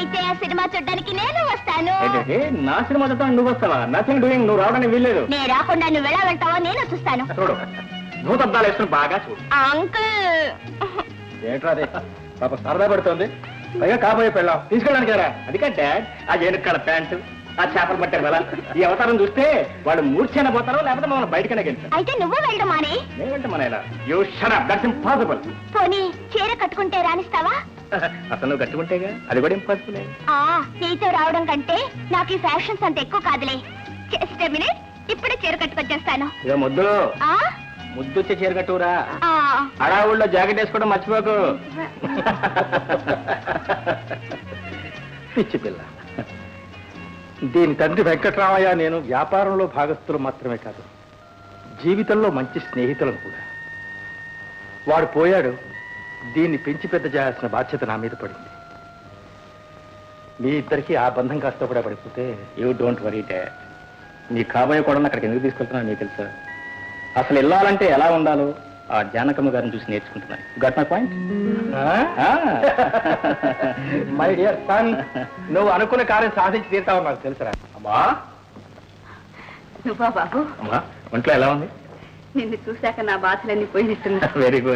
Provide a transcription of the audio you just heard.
అయితే ఆ సినిమా చూడ్డానికి నేను వస్తాను. ఏంటంటే నా సినిమా చూడటానికి నువ్వు వస్తావా? Nothing doing. నువ్వు రావడానికి వీల్లేదు. నేను రాకుండా నువ్వు ఎలా వెళ్తావో నేను చూస్తాను. చూడు భూతద్దాలు వేసుకుని బాగా చూడు. అంకుల్ ఏంట్రా అదే పాప సరదా పడుతుంది. పైగా కాబోయే పెళ్ళాం తీసుకెళ్ళడానికి రా. అది కా డాడ్ ఆ ఏనుక్కల ప్యాంటు ఆ చేపలు పట్టారు కదా ఈ అవతారం చూస్తే వాళ్ళు మూర్ఛైన పోతారో లేకపోతే మమ్మల్ని బయటకనే గెలుస్తారు. అయితే నువ్వు వెళ్ళడం మానే. నేనంటే మన ఇలా you shut up. That's impossible. పోనీ చీర కట్టుకుంటే రాణిస్తావా? అసలు నువ్వు కట్టుకుంటేగా అది కూడా ఇంపాసిబుల్. నీతో రావడం కంటే నాకు ఈ ఫ్యాషన్స్ అంత ఎక్కువ కాదులే. జస్ట్ మినిట్, ఇప్పుడే చీర కట్టుకొచ్చేస్తాను. ఇక ముద్దు ముద్దొచ్చే చీర కట్టురా. అడావుల్లో జాకెట్ వేసుకోవడం మర్చిపోకు. పిచ్చి పిల్ల. దీని తండ్రి వెంకట్రామయ్య నేను వ్యాపారంలో భాగస్థులు మాత్రమే కాదు, జీవితంలో మంచి స్నేహితులను కూడా. వాడు పోయాడు, దీన్ని పెంచి పెద్ద చేయాల్సిన బాధ్యత నా మీద పడింది. మీ ఇద్దరికి ఆ బంధం కాస్త కూడా పడిపోతే యూ డోంట్ వరీ డాడ్. నీ కాబోయే కూడా అక్కడికి ఎందుకు తీసుకెళ్తున్నా నీకు తెలుసా? అసలు వెళ్ళాలంటే ఎలా ఉండాలో ఆ జానకమ్మ గారిని చూసి నేర్చుకుంటున్నాను. Got my point? My dear son, నువ్వు అనుకున్న కార్యం సాధించి తీరుతావు నాకు తెలుసురా. అమ్మా నువ్వా బాబు? అమ్మా ఒంట్లో ఎలా ఉంది? నిన్ను చూశాక నా బాధలన్నీ పోయినట్టున్నా. Very good.